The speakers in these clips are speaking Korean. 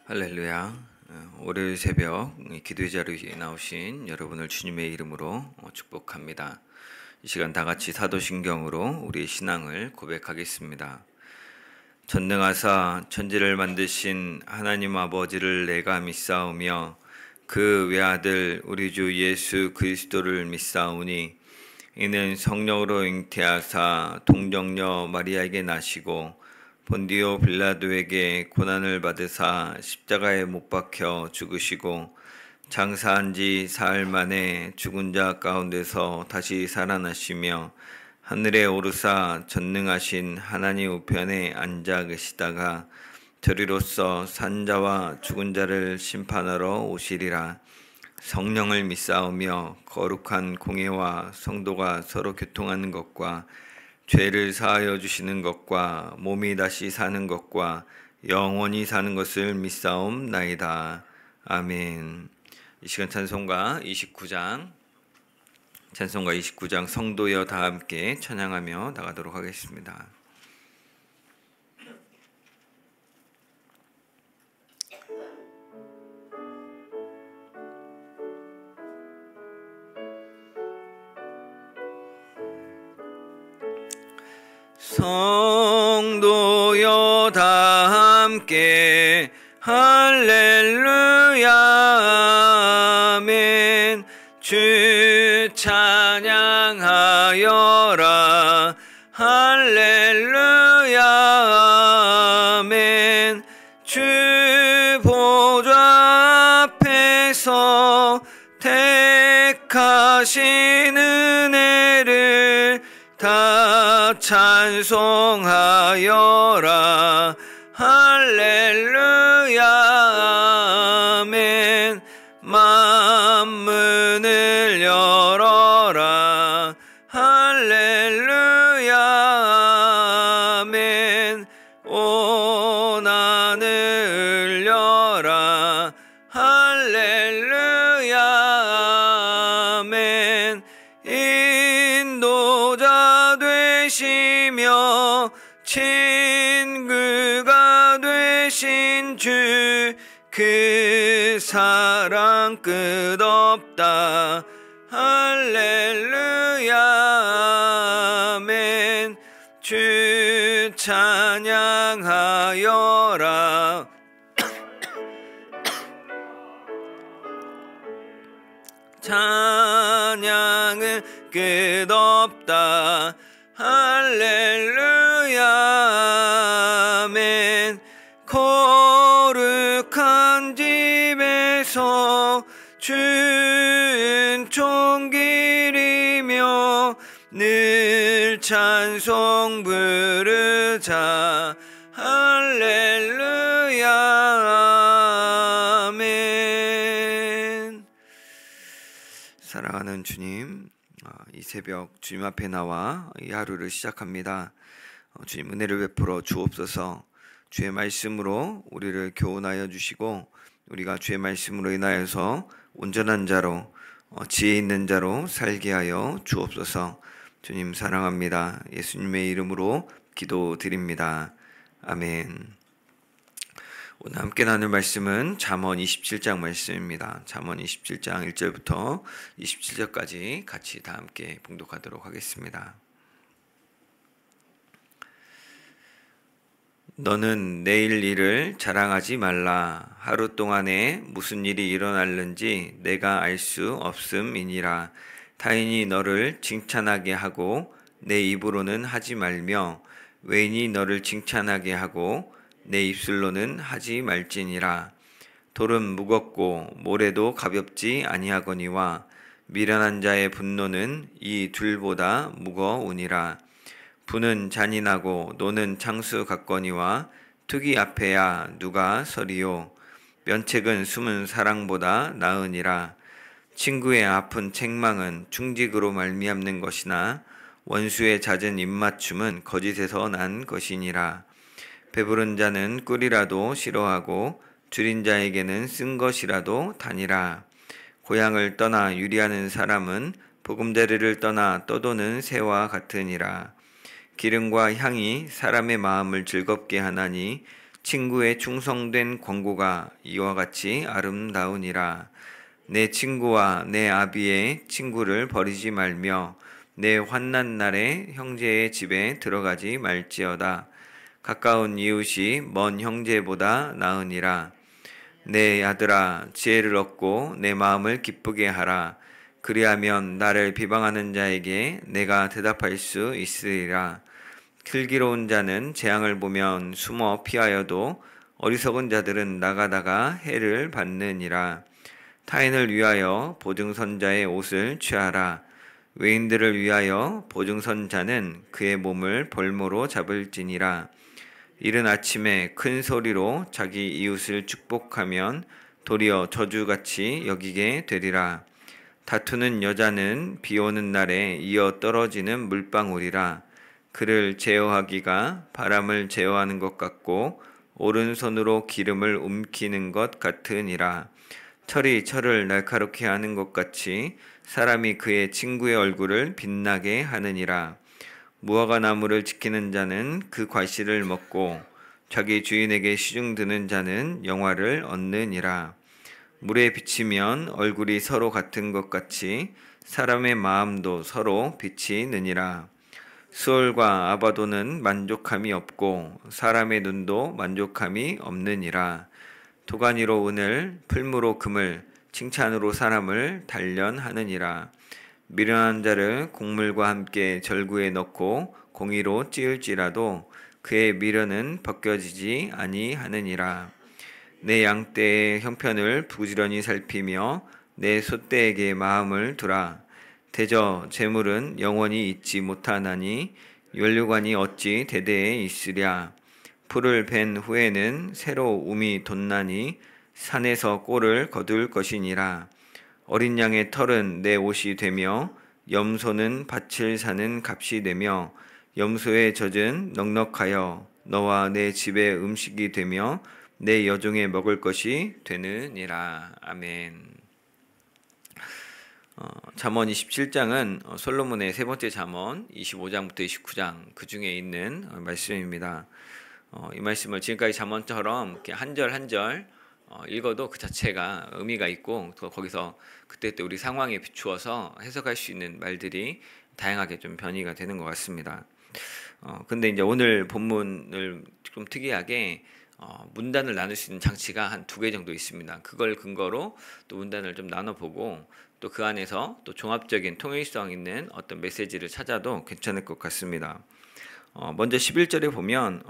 할렐루야. 월요일 새벽 기도의 자리에 나오신 여러분을 주님의 이름으로 축복합니다. 이 시간 다 같이 사도신경으로 우리의 신앙을 고백하겠습니다. 전능하사 천지를 만드신 하나님 아버지를 내가 믿사오며 그 외아들 우리 주 예수 그리스도를 믿사오니 이는 성령으로 잉태하사 동정녀 마리아에게 나시고 본디오 빌라도에게 고난을 받으사 십자가에 못 박혀 죽으시고 장사한 지 사흘 만에 죽은 자 가운데서 다시 살아나시며 하늘에 오르사 전능하신 하나님 우편에 앉아 계시다가 저리로서 산 자와 죽은 자를 심판하러 오시리라. 성령을 믿사오며 거룩한 공회와 성도가 서로 교통하는 것과 죄를 사하여 주시는 것과 몸이 다시 사는 것과 영원히 사는 것을 믿사옵나이다. 아멘. 이 시간 찬송가 29장 성도여 다 함께 찬양하며 나가도록 하겠습니다. 성도여 다 함께 할렐루야 아멘. 주 찬양하여라 할렐루야 아멘. 주 보좌 앞에서 택하신 은혜를 다 찬송하여라 할렐루야 아멘. 만문을 열어라 할렐루야 아멘. 온 하늘 열라 할렐루야 아멘. 인도자 되시며 친구가 되신 주 그 사랑 끝없다 할렐루야 아멘. 주 찬양하여라 찬양은 끝없다 할렐루야 아멘. 거룩한 집에서 준총 기리며 늘 찬송 부르자 할렐루야 아멘. 사랑하는 주님, 이 새벽 주님 앞에 나와 이 하루를 시작합니다. 주님 은혜를 베풀어 주옵소서. 주의 말씀으로 우리를 교훈하여 주시고 우리가 주의 말씀으로 인하여서 온전한 자로 지혜 있는 자로 살게 하여 주옵소서. 주님 사랑합니다. 예수님의 이름으로 기도드립니다. 아멘. 오늘 함께 나눌 말씀은 잠언 27장 말씀입니다. 잠언 27장 1절부터 27절까지 같이 다 함께 봉독하도록 하겠습니다. 너는 내일 일을 자랑하지 말라. 하루 동안에 무슨 일이 일어날는지 내가 알 수 없음이니라. 타인이 너를 칭찬하게 하고 내 입으로는 하지 말며 외인이 너를 칭찬하게 하고 내 입술로는 하지 말지니라. 돌은 무겁고 모래도 가볍지 아니하거니와 미련한 자의 분노는 이 둘보다 무거우니라. 부는 잔인하고 노는 창수 같거니와 투기 앞에야 누가 서리요. 면책은 숨은 사랑보다 나으니라. 친구의 아픈 책망은 충직으로 말미암는 것이나 원수의 잦은 입맞춤은 거짓에서 난 것이니라. 배부른 자는 꿀이라도 싫어하고 줄인 자에게는 쓴 것이라도 다니라. 고향을 떠나 유리하는 사람은 보금자리를 떠나 떠도는 새와 같으니라. 기름과 향이 사람의 마음을 즐겁게 하나니 친구의 충성된 권고가 이와 같이 아름다우니라. 내 친구와 내 아비의 친구를 버리지 말며 내 환난 날에 형제의 집에 들어가지 말지어다. 가까운 이웃이 먼 형제보다 나으니라. 내 아들아, 지혜를 얻고 내 마음을 기쁘게 하라. 그리하면 나를 비방하는 자에게 내가 대답할 수 있으리라. 슬기로운 자는 재앙을 보면 숨어 피하여도 어리석은 자들은 나가다가 해를 받느니라. 타인을 위하여 보증선자의 옷을 취하라. 외인들을 위하여 보증선자는 그의 몸을 벌모로 잡을지니라. 이른 아침에 큰 소리로 자기 이웃을 축복하면 도리어 저주같이 여기게 되리라. 다투는 여자는 비 오는 날에 이어 떨어지는 물방울이라. 그를 제어하기가 바람을 제어하는 것 같고 오른손으로 기름을 움키는 것 같으니라. 철이 철을 날카롭게 하는 것 같이 사람이 그의 친구의 얼굴을 빛나게 하느니라. 무화과 나무를 지키는 자는 그 과실을 먹고 자기 주인에게 시중 드는 자는 영화를 얻느니라. 물에 비치면 얼굴이 서로 같은 것 같이 사람의 마음도 서로 비치느니라. 수월과 아바도는 만족함이 없고 사람의 눈도 만족함이 없느니라. 도가니로 은을, 풀무로 금을, 칭찬으로 사람을 단련하느니라. 미련한 자를 곡물과 함께 절구에 넣고 공의로 찌을지라도 그의 미련은 벗겨지지 아니하느니라. 내 양떼의 형편을 부지런히 살피며 내 소떼에게 마음을 두라. 대저 재물은 영원히 있지 못하나니 연료관이 어찌 대대에 있으랴. 풀을 벤 후에는 새로 움이 돋나니 산에서 꼴을 거둘 것이니라. 어린 양의 털은 내 옷이 되며 염소는 밭을 사는 값이 되며 염소의 젖은 넉넉하여 너와 내 집의 음식이 되며 내 여종의 먹을 것이 되느니라. 아멘. 잠언 27장은 솔로몬의 세 번째 잠언 25장부터 29장 그 중에 있는 말씀입니다. 이 말씀을 지금까지 잠언처럼 이렇게 한 절 한 절 읽어도 그 자체가 의미가 있고 또 거기서 그때 우리 상황에 비추어서 해석할 수 있는 말들이 다양하게 좀 변이가 되는 것 같습니다. 근데 이제 오늘 본문을 좀 특이하게 문단을 나눌 수 있는 장치가 한 2개 정도 있습니다. 그걸 근거로 또 문단을 좀 나눠보고 또 그 안에서 또 종합적인 통일성 있는 어떤 메시지를 찾아도 괜찮을 것 같습니다. 먼저 11절에 보면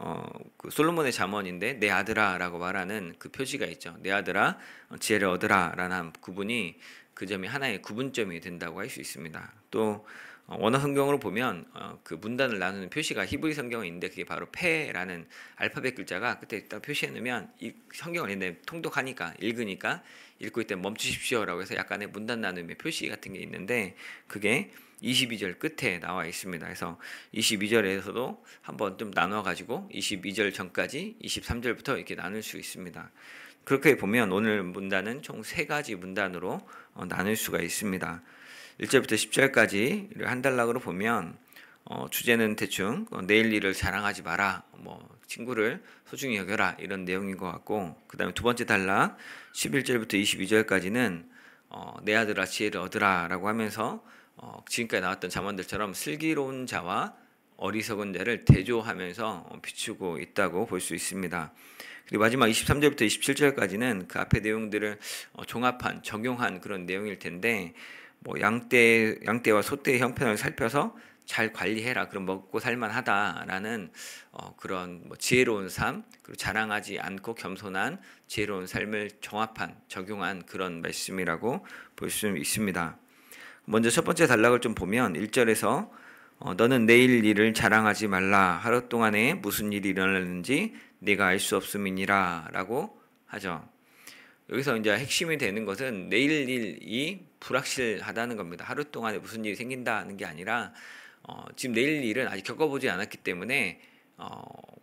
그 솔로몬의 잠언인데 내 아들아라고 말하는 그 표시가 있죠. 내 아들아 지혜를 얻으라라는 구분이 그 점이 하나의 구분점이 된다고 할 수 있습니다. 또 원어 성경으로 보면 그 문단을 나누는 표시가 히브리 성경에 있는데 그게 바로 페라는 알파벳 글자가 그때 딱 표시해 놓으면 이 성경을 읽는데 통독하니까 읽으니까 읽고 있을 때 멈추십시오라고 해서 약간의 문단 나눔의 표시 같은 게 있는데 그게 22절 끝에 나와 있습니다. 그래서 22절에서도 한번 좀 나눠 가지고 22절 전까지 23절부터 이렇게 나눌 수 있습니다. 그렇게 보면 오늘 문단은 총 3가지 문단으로 나눌 수가 있습니다. 1절부터 10절까지를 한 단락으로 보면 주제는 대충 내일 일을 자랑하지 마라, 친구를 소중히 여겨라 이런 내용인 것 같고, 그 다음에 두 번째 단락 11절부터 22절까지는 내 아들아 지혜를 얻으라 라고 하면서 지금까지 나왔던 잠언들처럼 슬기로운 자와 어리석은 자를 대조하면서 비추고 있다고 볼 수 있습니다. 그리고 마지막 23절부터 27절까지는 그 앞의 내용들을 종합한 적용한 그런 내용일 텐데 양떼와 소떼의 형편을 살펴서 잘 관리해라. 그럼 먹고 살만하다라는 그런 지혜로운 삶, 그리고 자랑하지 않고 겸손한 지혜로운 삶을 종합한 적용한 그런 말씀이라고 볼 수 있습니다. 먼저 첫 번째 단락을 좀 보면 1절에서 너는 내일 일을 자랑하지 말라. 하루 동안에 무슨 일이 일어났는지 네가 알 수 없음이니라 라고 하죠. 여기서 이제 핵심이 되는 것은 내일 일이 불확실하다는 겁니다. 하루 동안에 무슨 일이 생긴다는 게 아니라 지금 내일 일은 아직 겪어보지 않았기 때문에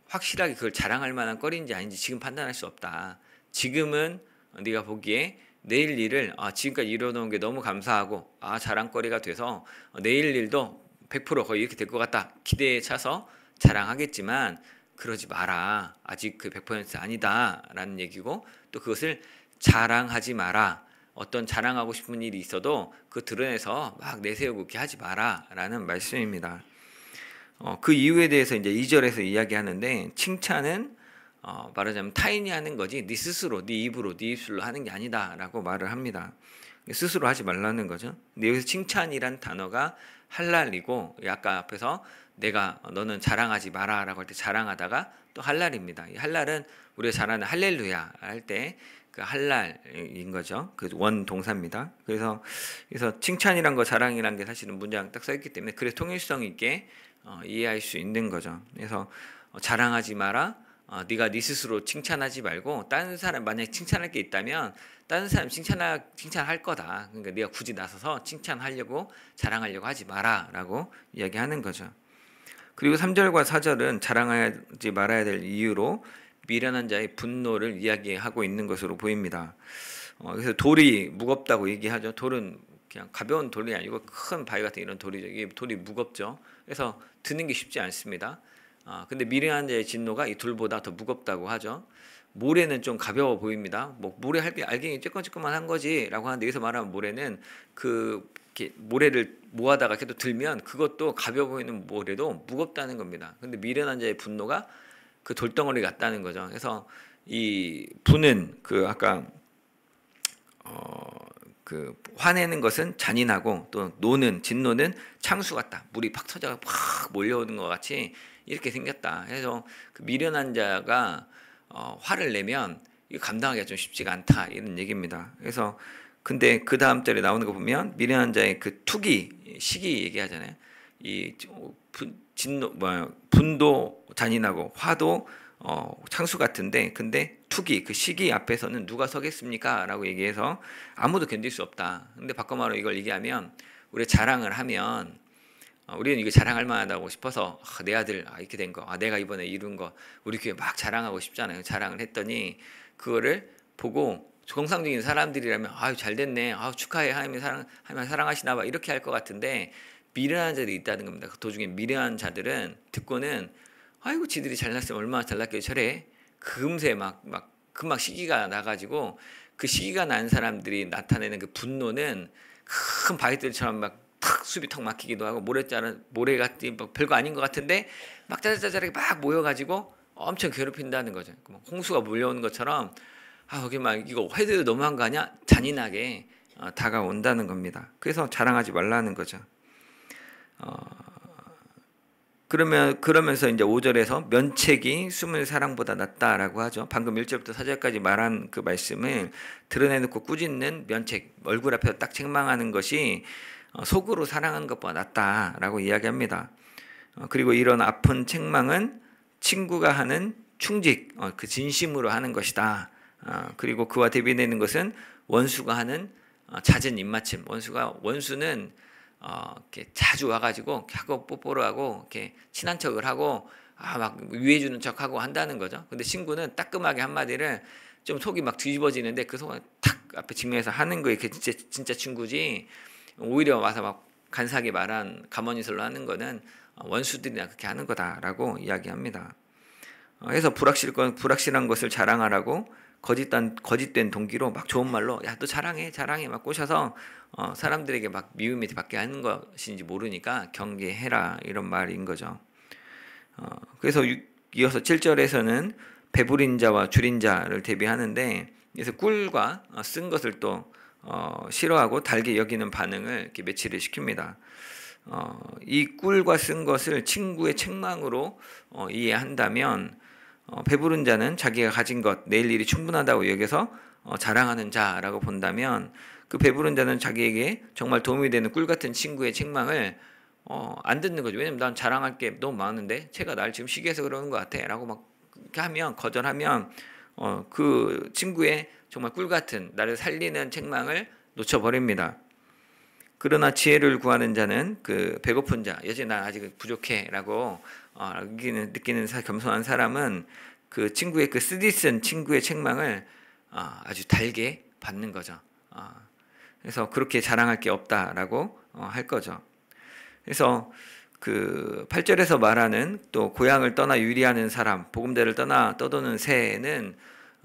확실하게 그걸 자랑할 만한 거리인지 아닌지 지금 판단할 수 없다. 지금은 네가 보기에 내일 일을 지금까지 이뤄놓은 게 너무 감사하고 자랑거리가 돼서 내일 일도 100% 거의 이렇게 될 것 같다 기대에 차서 자랑하겠지만 그러지 마라. 아직 그 100% 아니다라는 얘기고, 또 그것을 자랑하지 마라. 어떤 자랑하고 싶은 일이 있어도 그 드러내서 막 내세우고 그렇게 하지 마라라는 말씀입니다. 그 이유에 대해서 이제 2절에서 이야기하는데, 칭찬은 말하자면 타인이 하는 거지 네 스스로, 네 입으로, 네 입술로 하는 게 아니다라고 말을 합니다. 스스로 하지 말라는 거죠. 근데 여기서 칭찬이란 단어가 할랄이고, 아까 앞에서 너는 자랑하지 마라라고 할 때 자랑하다가 또 할랄입니다. 이 할랄은 우리가 잘 아는 할렐루야 할 때 그 할랄인 거죠. 그 원 동사입니다. 그래서 칭찬이란 거, 자랑이란 게 사실은 문장 딱 써 있기 때문에 그래서 통일성 있게 이해할 수 있는 거죠. 그래서 자랑하지 마라. 네가 네 스스로 칭찬하지 말고, 다른 사람 만약에 칭찬할 게 있다면 다른 사람 칭찬할 거다. 그러니까 네가 굳이 나서서 칭찬하려고, 자랑하려고 하지 마라라고 이야기하는 거죠. 그리고 3절과 4절은 자랑하지 말아야 될 이유로 미련한 자의 분노를 이야기하고 있는 것으로 보입니다. 그래서 돌이 무겁다고 얘기하죠. 돌은 그냥 가벼운 돌이 아니고 큰 바위 같은 이런 돌이죠. 이게 돌이 무겁죠. 그래서 드는 게 쉽지 않습니다. 근데 미련한 자의 진노가 이 돌보다 더 무겁다고 하죠. 모래는 좀 가벼워 보입니다. 뭐 모래 알갱이 쬐끔쬐끔한 거지라고 하는데, 여기서 말하는 모래는 이렇게 모래를 모아다가 계속 들면 그것도 가벼워 보이는 모래도 무겁다는 겁니다. 근데 미련한 자의 분노가 그 돌덩어리 같다는 거죠. 그래서 이 분은 아까 그 화내는 것은 잔인하고, 또 진노는 창수 같다. 물이 팍 터져서 팍 몰려오는 것 같이 이렇게 생겼다. 그래서 그 미련한 자가 화를 내면 이거 감당하기가 좀 쉽지가 않다, 이런 얘기입니다. 그래서 근데 그 다음 절에 나오는 거 보면 미련한 자의 그 투기, 시기 얘기하잖아요. 이 분도 잔인하고 화도 창수 같은데, 근데 투기, 그 시기 앞에서는 누가 서겠습니까? 라고 얘기해서 아무도 견딜 수 없다. 근데 바꿔 말로 이걸 얘기하면, 우리 자랑을 하면 우리는 이거 자랑할 만하다고 싶어서 내 아들 이렇게 된 거, 내가 이번에 이룬 거 우리 교회 막 자랑하고 싶잖아요. 자랑을 했더니 그거를 보고 정상적인 사람들이라면 아유 잘 됐네, 아유 축하해, 하나님 사랑하시나 봐, 이렇게 할 것 같은데, 미련한 자들이 있다는 겁니다. 그 도중에 미련한 자들은 듣고는 아이고 지들이 잘났으면 얼마나 잘났길래 저래, 금세 금방 시기가 나가지고, 그 시기가 난 사람들이 나타내는 그 분노는 큰 바위들처럼 탁 숲이 턱 막히기도 하고, 모래 같은 별거 아닌 것 같은데 막 짜잘짜잘하게 막 모여가지고 엄청 괴롭힌다는 거죠. 홍수가 몰려오는 것처럼 여기 이거 해도 너무한 거 아니야? 잔인하게 다가온다는 겁니다. 그래서 자랑하지 말라는 거죠. 그러면서 이제 5절에서 면책이 숨은 사랑보다 낫다라고 하죠. 방금 1절부터 4절까지 말한 그 말씀을 드러내놓고 꾸짖는 면책, 얼굴 앞에서 딱 책망하는 것이 속으로 사랑하는 것보다 낫다라고 이야기합니다. 그리고 이런 아픈 책망은 친구가 하는 충직, 그 진심으로 하는 것이다. 그리고 그와 대비되는 것은 원수가 하는 잦은 입맞춤. 원수는 이렇게 자주 와가지고 하고 뽀뽀를 하고 이렇게 친한 척을 하고 막 위해주는 척하고 한다는 거죠. 근데 친구는 따끔하게 한마디를 좀 속이 막 뒤집어지는데 그 속을 탁 앞에 직면해서 하는 거에 그게 진짜 친구지, 오히려 와서 막 간사하게 말한 가머니설로 하는 거는 원수들이나 그렇게 하는 거다라고 이야기합니다. 그래서 불확실한 것을 자랑하라고 거짓된 동기로 막 좋은 말로 야 너 자랑해 막 꼬셔서 사람들에게 막 미움이 받게 하는 것인지 모르니까 경계해라, 이런 말인 거죠. 그래서 이어서 7절에서는 배부린 자와 줄인 자를 대비하는데, 그래서 꿀과 쓴 것을 또 싫어하고 달게 여기는 반응을 이렇게 매치를 시킵니다. 이 꿀과 쓴 것을 친구의 책망으로 이해한다면, 배부른 자는 자기가 가진 것, 내일 일이 충분하다고 여겨서 자랑하는 자라고 본다면, 그 배부른 자는 자기에게 정말 도움이 되는 꿀 같은 친구의 책망을 안 듣는 거죠. 왜냐면 난 자랑할 게 너무 많은데 쟤가 날 지금 시기해서 그러는 것 같아 라고 막 그렇게 하면, 거절하면 그 친구의 정말 꿀 같은 나를 살리는 책망을 놓쳐버립니다. 그러나 지혜를 구하는 자는 그 배고픈 자, 여전히 난 아직 부족해라고 느끼는 겸손한 사람은 그 친구의 그 쓰디쓴 친구의 책망을 아주 달게 받는 거죠. 그래서 그렇게 자랑할 게 없다라고 할 거죠. 그래서 그 8절에서 말하는 또 고향을 떠나 유리하는 사람, 보금자리를 떠나 떠도는 새는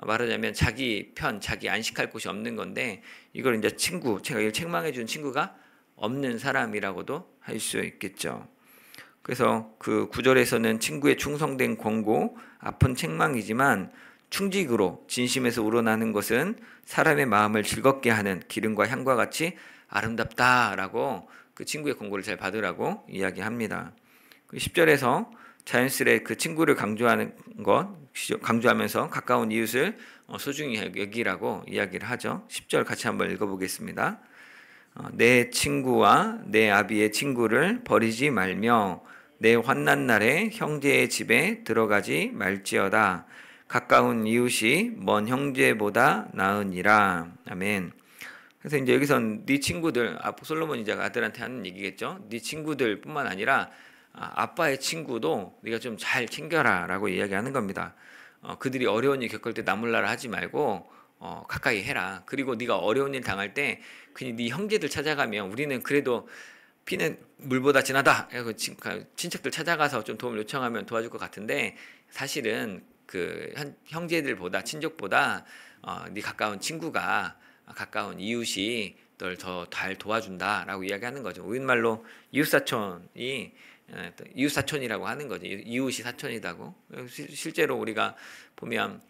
말하자면 자기 편, 자기 안식할 곳이 없는 건데, 이걸 이제 친구, 제가 책망해 준 친구가 없는 사람이라고도 할 수 있겠죠. 그래서 그 9절에서는 친구의 충성된 권고, 아픈 책망이지만 충직으로 진심에서 우러나는 것은 사람의 마음을 즐겁게 하는 기름과 향과 같이 아름답다라고 그 친구의 권고를 잘 받으라고 이야기합니다. 10절에서 자연스레 그 친구를 강조하면서 가까운 이웃을 소중히 여기라고 이야기를 하죠. 10절 같이 한번 읽어보겠습니다. 내 친구와 내 아비의 친구를 버리지 말며 내 환난 날에 형제의 집에 들어가지 말지어다. 가까운 이웃이 먼 형제보다 나으니라. 아멘. 그래서 이제 여기선 네 친구들, 솔로몬이 이제 아들한테 하는 얘기겠죠. 네 친구들뿐만 아니라 아빠의 친구도 네가 좀 잘 챙겨라라고 이야기하는 겁니다. 그들이 어려운 일 겪을 때 나몰라라 하지 말고 가까이 해라. 그리고 네가 어려운 일 당할 때 그냥 네 형제들 찾아가면, 우리는 그래도 피는 물보다 진하다. 친척들 찾아가서 좀 도움을 요청하면 도와줄 것 같은데, 사실은 그 형제들보다, 친족보다 네 가까운 친구가, 가까운 이웃이 널 더 잘 도와준다라고 이야기하는 거죠. 우리말로 이웃사촌이라고 하는 거죠. 이웃이 사촌이다고. 실제로 우리가 보면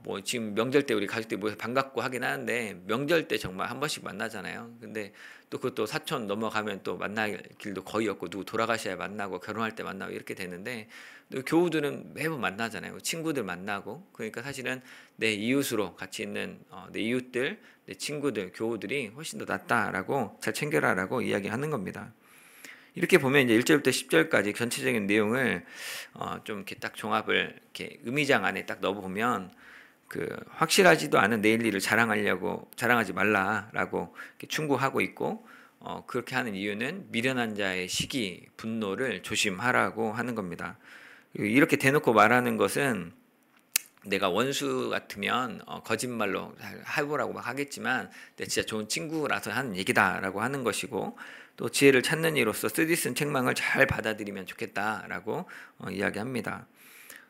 뭐 지금 명절 때 우리 가족들이 모여서 반갑고 하긴 하는데, 명절 때 정말 한 번씩 만나잖아요. 근데 또 그것도 사촌 넘어가면 또 만날 길도 거의 없고, 누구 돌아가셔야 만나고, 결혼할 때 만나고 이렇게 되는데, 또 교우들은 매번 만나잖아요. 친구들 만나고. 그러니까 사실은 내 이웃으로 같이 있는 내 이웃들, 내 친구들, 교우들이 훨씬 더 낫다라고, 잘 챙겨라라고 이야기하는 겁니다. 이렇게 보면 이제 1절부터 10절까지 전체적인 내용을 좀 이렇게 딱 종합을 이렇게 의미장 안에 딱 넣어보면, 그 확실하지도 않은 내일 일을 자랑하지 말라라고 이렇게 충고하고 있고, 그렇게 하는 이유는 미련한 자의 시기, 분노를 조심하라고 하는 겁니다. 이렇게 대놓고 말하는 것은, 내가 원수 같으면 거짓말로 해보라고 막 하겠지만, 내 진짜 좋은 친구라서 하는 얘기다라고 하는 것이고, 또 지혜를 찾는 이로써 쓰디쓴 책망을 잘 받아들이면 좋겠다라고 이야기합니다.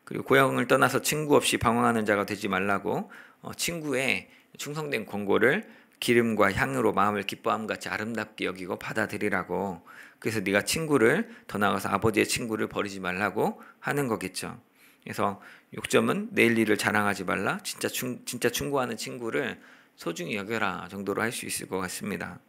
그리고 고향을 떠나서 친구 없이 방황하는 자가 되지 말라고, 친구의 충성된 권고를 기름과 향으로 마음을 기뻐함 같이 아름답게 여기고 받아들이라고, 그래서 네가 친구를, 더 나아가서 아버지의 친구를 버리지 말라고 하는 거겠죠. 그래서 6점은 내일 일을 자랑하지 말라, 진짜 충고하는 친구를 소중히 여겨라 정도로 할 수 있을 것 같습니다.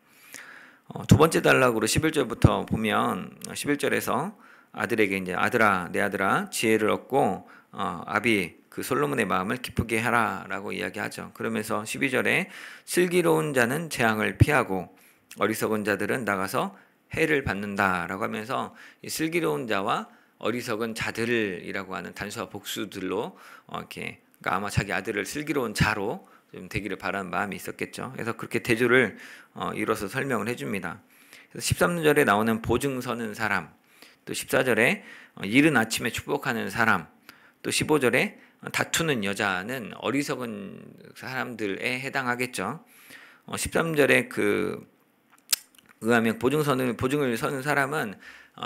두 번째 단락으로 11절부터 보면, 11절에서 아들에게 이제 아들아, 내 아들아, 지혜를 얻고 아비 그 솔로몬의 마음을 기쁘게 하라라고 이야기하죠. 그러면서 12절에 슬기로운 자는 재앙을 피하고 어리석은 자들은 나가서 해를 받는다라고 하면서, 이 슬기로운 자와 어리석은 자들이라고 하는 단수와 복수들로 이렇게, 그러니까 아마 자기 아들을 슬기로운 자로 좀 되기를 바라는 마음이 있었겠죠. 그래서 그렇게 대조를 이뤄서 설명을 해줍니다. 그래서 13절에 나오는 보증 서는 사람, 또 14절에 이른 아침에 축복하는 사람, 또 15절에 다투는 여자는 어리석은 사람들에 해당하겠죠. 13절에 의하면 보증을 서는 사람은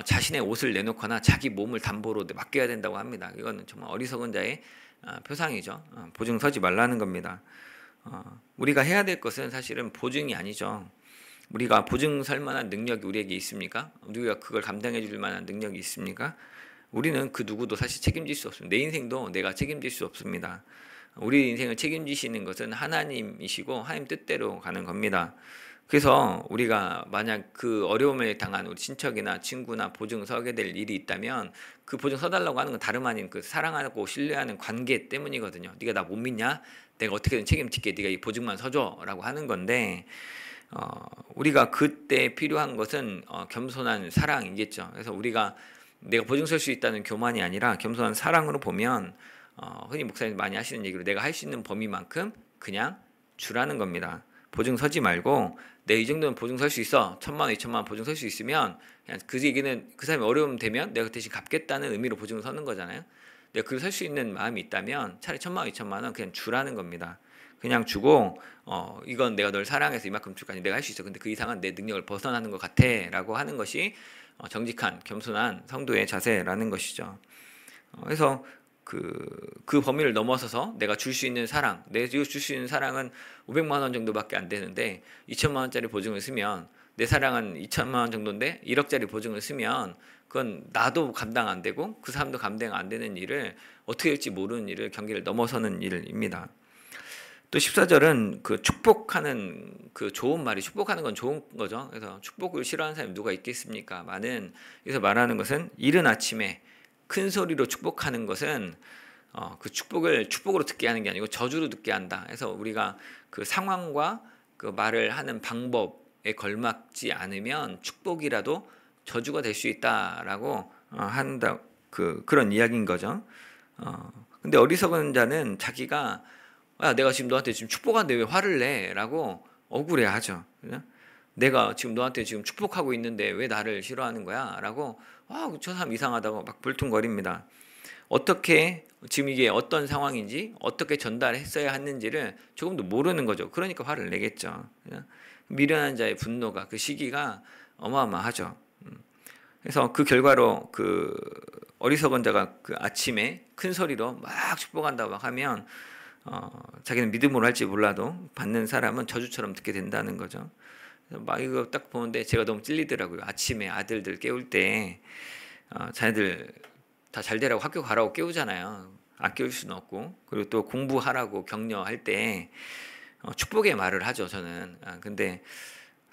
자신의 옷을 내놓거나 자기 몸을 담보로 맡겨야 된다고 합니다. 이거는 정말 어리석은 자의 표상이죠. 보증 서지 말라는 겁니다. 우리가 해야 될 것은 사실은 보증이 아니죠. 우리가 보증 설 만한 능력이 우리에게 있습니까? 우리가 그걸 감당해 줄 만한 능력이 있습니까? 우리는 그 누구도 사실 책임질 수 없습니다. 내 인생도 내가 책임질 수 없습니다. 우리 인생을 책임지시는 것은 하나님이시고 하나님 뜻대로 가는 겁니다. 그래서 우리가 만약 그 어려움을 당한 우리 친척이나 친구나 보증 서게 될 일이 있다면, 그 보증 서달라고 하는 건 다름 아닌 그 사랑하고 신뢰하는 관계 때문이거든요. 네가 나 못 믿냐? 내가 어떻게든 책임질게. 네가 이 보증만 서줘라고 하는 건데, 우리가 그때 필요한 것은 겸손한 사랑이겠죠. 그래서 우리가 내가 보증 설 수 있다는 교만이 아니라 겸손한 사랑으로 보면, 흔히 목사님 많이 하시는 얘기로 내가 할 수 있는 범위만큼 그냥 주라는 겁니다. 보증 서지 말고, 내 이 정도는 보증 설 수 있어, 1,000만 원, 2,000만 원 보증 설 수 있으면, 그냥 그 얘기는 그 사람이 어려움 되면 내가 대신 갚겠다는 의미로 보증 서는 거잖아요. 내가 그걸 설 수 있는 마음이 있다면 차라리 1,000만 원, 2,000만 원 그냥 주라는 겁니다. 그냥 주고 이건 내가 널 사랑해서 이만큼 줄까 내가 할 수 있어. 근데 그 이상은 내 능력을 벗어나는 것 같아라고 하는 것이 정직한 겸손한 성도의 자세라는 것이죠. 그래서 그 범위를 넘어서서 내가 줄 수 있는 사랑, 내가 줄 수 있는 사랑은 500만 원 정도밖에 안 되는데 2천만 원짜리 보증을 쓰면 내 사랑은 2천만 원 정도인데 1억짜리 보증을 쓰면 그건 나도 감당 안 되고 그 사람도 감당 안 되는 일을 어떻게 할지 모르는 일을 경계를 넘어서는 일입니다. 또 14절은 그 축복하는 그 좋은 말이 축복하는 건 좋은 거죠. 그래서 축복을 싫어하는 사람이 누가 있겠습니까? 많은 여기서 말하는 것은 이른 아침에 큰 소리로 축복하는 것은 그 축복을 축복으로 듣게 하는 게 아니고 저주로 듣게 한다. 그래서 우리가 그 상황과 그 말을 하는 방법에 걸맞지 않으면 축복이라도 저주가 될 수 있다라고 한다. 그런 이야기인 거죠. 근데 어리석은 자는 자기가 내가 지금 너한테 지금 축복하는데 왜 화를 내? 라고 억울해하죠. 내가 지금 너한테 지금 축복하고 있는데 왜 나를 싫어하는 거야? 라고 저 사람 이상하다고 막 불퉁거립니다. 어떻게 지금 이게 어떤 상황인지 어떻게 전달했어야 했는지를 조금도 모르는 거죠. 그러니까 화를 내겠죠. 미련한 자의 분노가 그 시기가 어마어마하죠. 그래서 그 결과로 그 어리석은 자가 그 아침에 큰 소리로 막 축복한다고 막 하면 자기는 믿음으로 할지 몰라도 받는 사람은 저주처럼 듣게 된다는 거죠. 막 이거 딱 보는데 제가 너무 찔리더라고요. 아침에 아들들 깨울 때 자네들 다 잘 되라고 학교 가라고 깨우잖아요. 안 깨울 수는 없고, 그리고 또 공부하라고 격려할 때 축복의 말을 하죠. 저는. 근데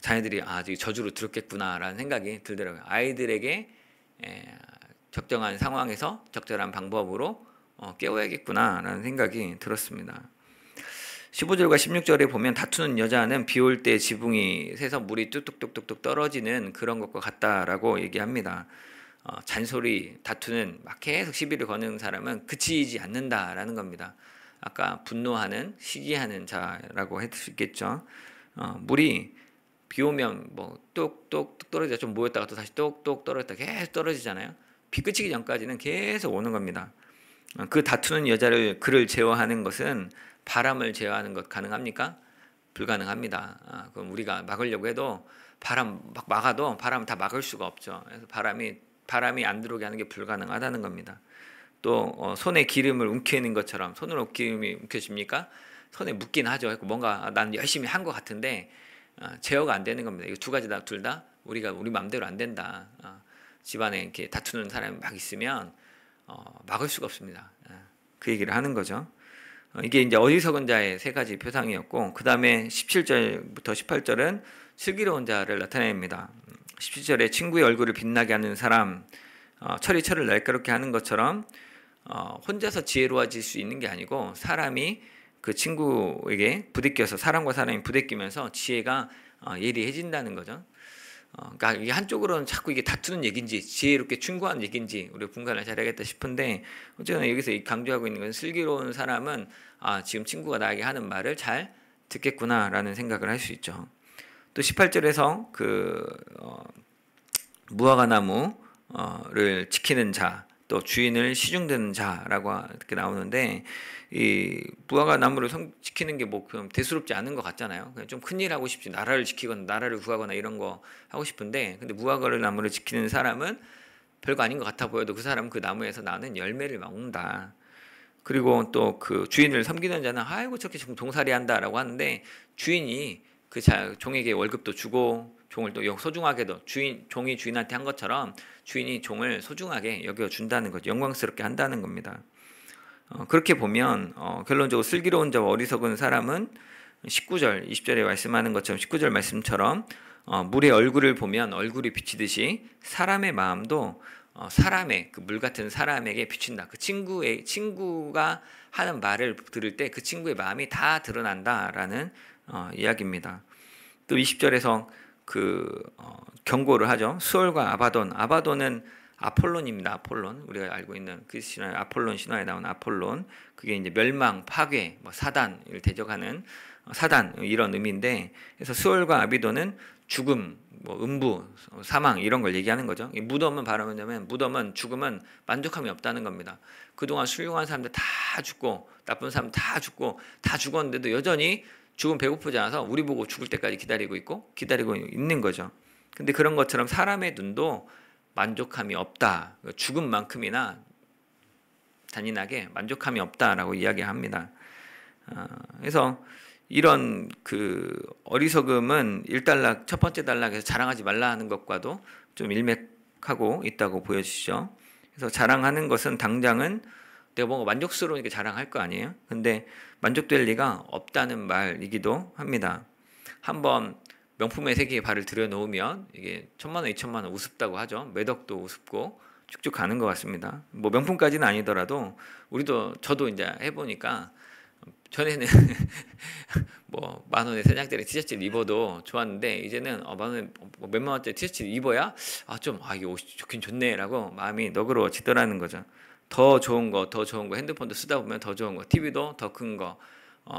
자네들이 저주로 들었겠구나라는 생각이 들더라고요. 아이들에게 적정한 상황에서 적절한 방법으로 깨워야겠구나라는 생각이 들었습니다. 15절과 16절에 보면 다투는 여자는 비 올 때 지붕이 새서 물이 뚝뚝뚝뚝 떨어지는 그런 것과 같다라고 얘기합니다. 잔소리, 다투는 막 계속 시비를 거는 사람은 그치지 않는다라는 겁니다. 아까 분노하는, 시기하는 자라고 할 수 있겠죠. 물이 비 오면 뭐 똑똑 떨어져 좀 모였다가 또 다시 똑똑 떨어졌다 계속 떨어지잖아요. 비 그치기 전까지는 계속 오는 겁니다. 그 다투는 여자를 그를 제어하는 것은 바람을 제어하는 것 가능합니까? 불가능합니다. 그럼 우리가 막으려고 해도 바람 막 막아도 바람 다 막을 수가 없죠. 그래서 바람이 안 들어오게 하는 게 불가능하다는 겁니다. 또 손에 기름을 움켜는 것처럼 손으로 기름이 움켜집니까? 손에 묻긴 하죠. 뭔가 난 열심히 한 것 같은데 제어가 안 되는 겁니다. 이거 두 가지 다 둘 다 우리 마음대로 안 된다. 집안에 이렇게 다투는 사람이 막 있으면 막을 수가 없습니다. 그 얘기를 하는 거죠. 이게 이제 어리석은 자의 세 가지 표상이었고, 그 다음에 17절부터 18절은 슬기로운 자를 나타냅니다. 17절에 친구의 얼굴을 빛나게 하는 사람, 철이 철을 날카롭게 하는 것처럼 혼자서 지혜로워질 수 있는 게 아니고 사람이 그 친구에게 부대껴서 사람과 사람이 부대끼면서 지혜가 예리해진다는 거죠. 그러니까 이게 한쪽으로는 자꾸 이게 다투는 얘기인지 지혜롭게 충고하는 얘기인지 우리가 분간을 잘해야겠다 싶은데, 어쨌든 여기서 강조하고 있는 건 슬기로운 사람은 지금 친구가 나에게 하는 말을 잘 듣겠구나라는 생각을 할 수 있죠. 또 18절에서 무화과 나무를 지키는 자, 또 주인을 시중드는 자라고 이렇게 나오는데, 이 무화과 나무를 지키는 게 뭐 대수롭지 않은 것 같잖아요. 그냥 좀 큰일 하고 싶지, 나라를 지키거나 나라를 구하거나 이런 거 하고 싶은데, 근데 무화과 나무를 지키는 사람은 별거 아닌 것 같아 보여도 그 사람은 그 나무에서 나는 열매를 먹는다. 그리고 또 그 주인을 섬기는 자는 아이고 저렇게 동살이 한다라고 하는데, 주인이 그 종에게 월급도 주고 종을 또 소중하게도 종이 주인한테 한 것처럼 주인이 종을 소중하게 여겨준다는 거죠. 영광스럽게 한다는 겁니다. 그렇게 보면 결론적으로 슬기로운 자와 어리석은 사람은 19절, 20절에 말씀하는 것처럼 19절 말씀처럼 물의 얼굴을 보면 얼굴이 비치듯이 사람의 마음도 사람의 그 물 같은 사람에게 비친다. 그 친구가 하는 말을 들을 때 그 친구의 마음이 다 드러난다라는 이야기입니다. 또 20절에서 경고를 하죠. 수월과 아바돈은 아폴론입니다. 아폴론, 우리가 알고 있는 그 신화, 아폴론 신화에 나온 아폴론, 그게 이제 멸망, 파괴, 뭐 사단을 대적하는 사단 이런 의미인데, 그래서 수월과 아비도는 죽음, 뭐 음부, 사망 이런 걸 얘기하는 거죠. 이 무덤은 바로 뭐냐면, 무덤은 죽음은 만족함이 없다는 겁니다. 그동안 훌륭한 사람들 다 죽고 나쁜 사람 다 죽고 다 죽었는데도 여전히 죽음 배고프지 않아서 우리 보고 죽을 때까지 기다리고 있는 거죠. 근데 그런 것처럼 사람의 눈도 만족함이 없다. 죽음만큼이나 잔인하게 만족함이 없다라고 이야기합니다. 그래서 이런 그 어리석음은 1단락 첫 번째 단락에서 자랑하지 말라 하는 것과도 좀 일맥하고 있다고 보여지죠. 그래서 자랑하는 것은 당장은 내가 뭔가 만족스러우니까 자랑할 거 아니에요. 근데 만족될 리가 없다는 말이기도 합니다. 한번 명품의 세계에 발을 들여놓으면 이게 1,000만 원, 2,000만 원 우습다고 하죠. 매덕도 우습고 쭉쭉 가는 것 같습니다. 뭐 명품까지는 아니더라도 저도 이제 해보니까 전에는 뭐 10,000원에 3장짜리 티셔츠를 입어도 좋았는데 이제는 10,000원에 몇만 원짜리 티셔츠를 입어야 이게 옷이 좋긴 좋네라고 마음이 너그러워지더라는 거죠. 더 좋은 거 핸드폰도 쓰다 보면 더 좋은 거, TV도 더 큰 거,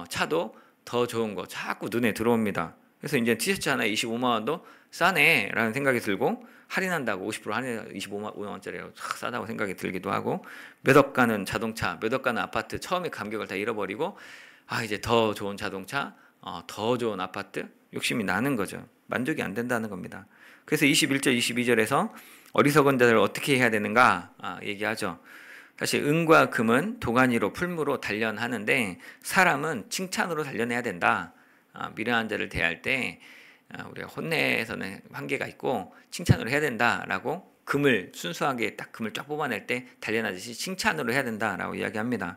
차도 더 좋은 거 자꾸 눈에 들어옵니다. 그래서 이제 티셔츠 하나 25만 원도 싸네라는 생각이 들고, 할인한다고 50% 할인해 25만 원짜리가 싸다고 생각이 들기도 하고, 몇 억 가는 자동차, 몇 억 가는 아파트, 처음에 감격을 다 잃어버리고 이제 더 좋은 자동차, 더 좋은 아파트 욕심이 나는 거죠. 만족이 안 된다는 겁니다. 그래서 21절 22절에서 어리석은 자를 어떻게 해야 되는가 얘기하죠. 사실 은과 금은 도가니로 풀무로 단련하는데 사람은 칭찬으로 단련해야 된다. 미련한 자를 대할 때 우리가 혼내서는 한계가 있고 칭찬으로 해야 된다라고, 금을 순수하게 딱 금을 쫙 뽑아낼 때 단련하듯이 칭찬으로 해야 된다라고 이야기합니다.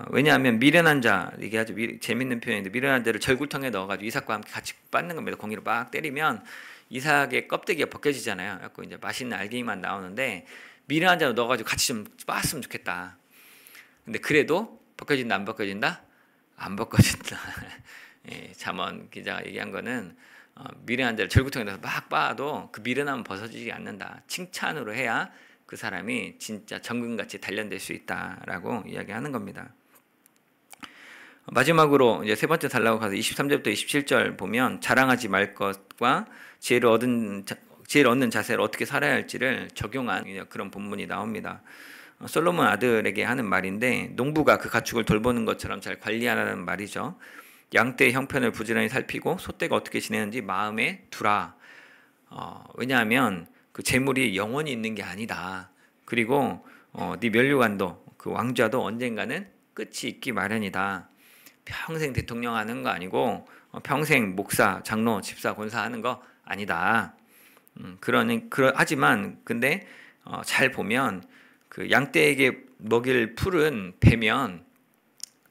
왜냐하면 미련한 자, 이게 아주 재밌는 표현인데, 미련한 자를 절구통에 넣어가지고 이삭과 함께 같이 빻는 겁니다. 공기로 막 때리면 이삭의 껍데기가 벗겨지잖아요. 그래서 이제 맛있는 알갱이만 나오는데, 미련한 자로 넣어가지고 같이 좀 빻았으면 좋겠다. 근데 그래도 벗겨진다 안 벗겨진다? 안 벗겨진다. 예, 잠언 기자가 얘기한 거는 미련한 자를 절구통에 넣어서 막 빻아도 그 미련함은 벗어지지 않는다. 칭찬으로 해야 그 사람이 진짜 정금같이 단련될 수 있다라고 이야기하는 겁니다. 마지막으로 이제 세 번째 단락으로 가서 23절부터 27절 보면 자랑하지 말 것과 지혜를 얻는 자세를 어떻게 살아야 할지를 적용한 그런 본문이 나옵니다. 솔로몬 아들에게 하는 말인데, 농부가 그 가축을 돌보는 것처럼 잘 관리하라는 말이죠. 양떼의 형편을 부지런히 살피고 소떼가 어떻게 지내는지 마음에 두라. 왜냐하면 그 재물이 영원히 있는 게 아니다. 그리고 네 면류관도, 그 왕좌도 언젠가는 끝이 있기 마련이다. 평생 대통령 하는 거 아니고 평생 목사, 장로, 집사, 권사 하는 거 아니다. 하지만 근데 잘 보면 그 양떼에게 먹일 풀은 베면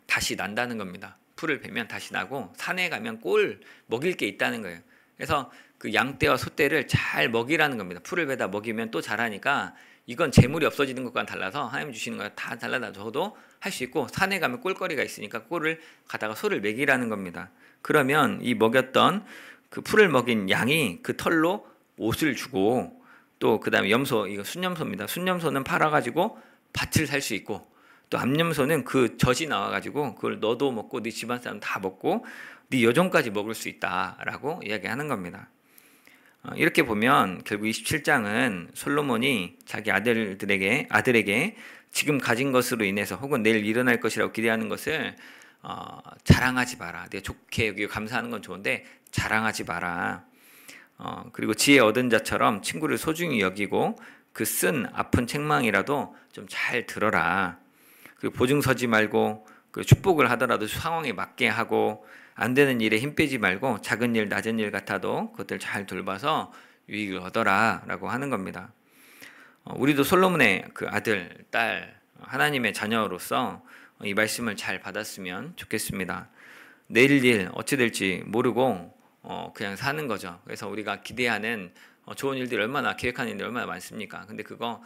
다시 난다는 겁니다. 풀을 베면 다시 나고, 산에 가면 꼴 먹일 게 있다는 거예요. 그래서 그 양떼와 소떼를 잘 먹이라는 겁니다. 풀을 베다 먹이면 또 자라니까, 이건 재물이 없어지는 것과는 달라서 하나님 주시는 거 다 달라져도 할 수 있고, 산에 가면 꼴거리가 있으니까 꼴을 가다가 소를 먹이라는 겁니다. 그러면 이 먹였던 그 풀을 먹인 양이 그 털로 옷을 주고, 또 그 다음에 염소, 이거 순염소입니다. 순염소는 팔아가지고 밭을 살 수 있고, 또 암염소는 그 젖이 나와가지고 그걸 너도 먹고 네 집안 사람 다 먹고 네 여종까지 먹을 수 있다라고 이야기하는 겁니다. 이렇게 보면 결국 27장은 솔로몬이 자기 아들에게 지금 가진 것으로 인해서 혹은 내일 일어날 것이라고 기대하는 것을 자랑하지 마라. 내가 좋게 여기 감사하는 건 좋은데 자랑하지 마라. 그리고 지혜 얻은 자처럼 친구를 소중히 여기고 그 쓴 아픈 책망이라도 좀 잘 들어라. 그리고 보증 서지 말고, 그 축복을 하더라도 상황에 맞게 하고, 안 되는 일에 힘 빼지 말고 작은 일 낮은 일 같아도 그것들 잘 돌봐서 유익을 얻어라라고 하는 겁니다. 우리도 솔로몬의 그 아들, 딸, 하나님의 자녀로서 이 말씀을 잘 받았으면 좋겠습니다. 내일 일 어찌 될지 모르고 그냥 사는 거죠. 그래서 우리가 기대하는 좋은 일들이 얼마나, 계획하는 일들이 얼마나 많습니까? 근데 그거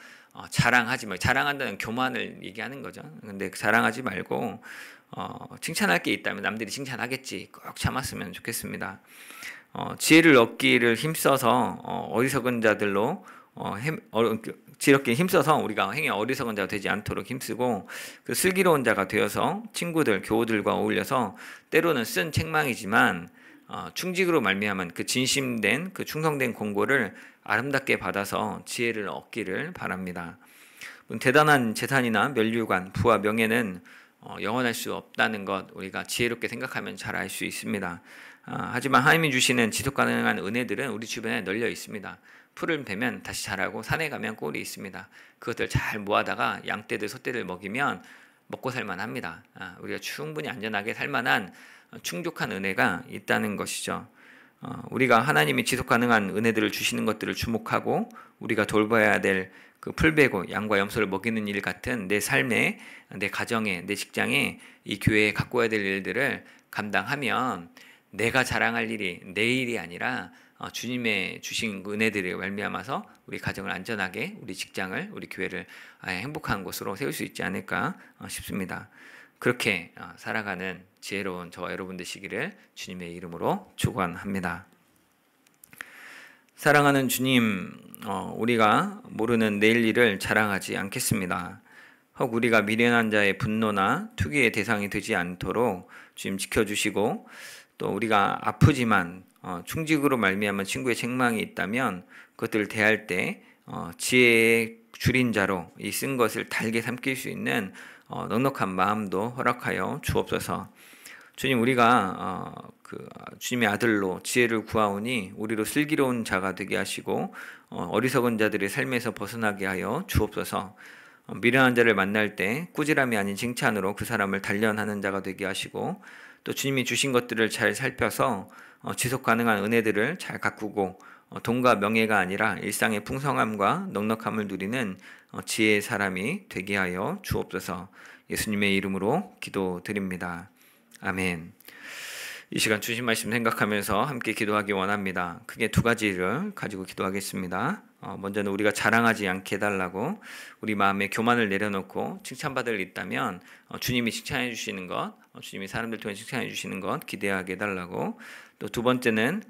자랑하지 말고, 자랑한다는 교만을 얘기하는 거죠. 근데 자랑하지 말고 칭찬할 게 있다면 남들이 칭찬하겠지, 꼭 참았으면 좋겠습니다. 지혜를 얻기를 힘써서 어리석은 자들로 지럽게 힘써서 우리가 행위 어리석은 자가 되지 않도록 힘쓰고 그 슬기로운 자가 되어서 친구들 교우들과 어울려서 때로는 쓴 책망이지만 충직으로 말미암은 그 진심된 그 충성된 공고를 아름답게 받아서 지혜를 얻기를 바랍니다. 대단한 재산이나 면류관, 부와 명예는 영원할 수 없다는 것 우리가 지혜롭게 생각하면 잘 알 수 있습니다. 하지만 하나님이 주시는 지속 가능한 은혜들은 우리 주변에 널려 있습니다. 풀을 베면 다시 자라고 산에 가면 꼴이 있습니다. 그것들 잘 모아다가 양떼들 소떼들 먹이면 먹고 살만합니다. 우리가 충분히 안전하게 살만한 충족한 은혜가 있다는 것이죠. 우리가 하나님이 지속 가능한 은혜들을 주시는 것들을 주목하고 우리가 돌봐야 될 그 풀베고 양과 염소를 먹이는 일 같은 내 삶에, 내 가정에, 내 직장에, 이 교회에 갖고 와야 될 일들을 감당하면 내가 자랑할 일이 내 일이 아니라 주님의 주신 은혜들에 말미암아서 우리 가정을 안전하게, 우리 직장을, 우리 교회를 행복한 곳으로 세울 수 있지 않을까 싶습니다. 그렇게 살아가는 지혜로운 저와 여러분 되시기를 주님의 이름으로 축원합니다. 사랑하는 주님, 우리가 모르는 내일 일을 자랑하지 않겠습니다. 혹 우리가 미련한 자의 분노나 투기의 대상이 되지 않도록 주님 지켜주시고 또 우리가 아프지만 충직으로 말미암은 친구의 책망이 있다면 그것들을 대할 때 지혜의 줄인 자로 이 쓴 것을 달게 삼킬 수 있는 넉넉한 마음도 허락하여 주옵소서. 주님, 우리가 주님의 아들로 지혜를 구하오니 우리로 슬기로운 자가 되게 하시고 어리석은 자들의 삶에서 벗어나게 하여 주옵소서. 미련한 자를 만날 때 꾸지람이 아닌 칭찬으로 그 사람을 단련하는 자가 되게 하시고 또 주님이 주신 것들을 잘 살펴서 지속 가능한 은혜들을 잘 가꾸고 돈과 명예가 아니라 일상의 풍성함과 넉넉함을 누리는 지혜의 사람이 되게 하여 주옵소서. 예수님의 이름으로 기도드립니다. 아멘. 이 시간 주신 말씀 생각하면서 함께 기도하기 원합니다. 크게 두 가지를 가지고 기도하겠습니다. 먼저는 우리가 자랑하지 않게 해달라고 우리 마음에 교만을 내려놓고 칭찬받을 일 있다면 주님이 칭찬해 주시는 것, 주님이 사람들 통해 칭찬해 주시는 것 기대하게 해달라고, 또 두 번째는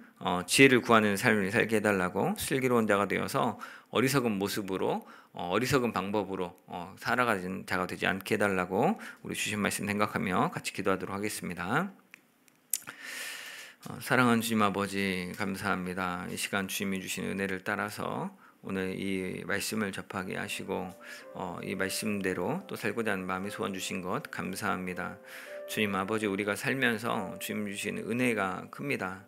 지혜를 구하는 삶을 살게 해달라고 슬기로운 자가 되어서 어리석은 모습으로 어리석은 방법으로 살아가는 자가 되지 않게 해달라고 우리 주신 말씀 생각하며 같이 기도하도록 하겠습니다. 사랑하는 주님 아버지, 감사합니다. 이 시간 주님이 주신 은혜를 따라서 오늘 이 말씀을 접하게 하시고 이 말씀대로 또 살고자 하는 마음의 소원 주신 것 감사합니다. 주님 아버지, 우리가 살면서 주님 주신 은혜가 큽니다.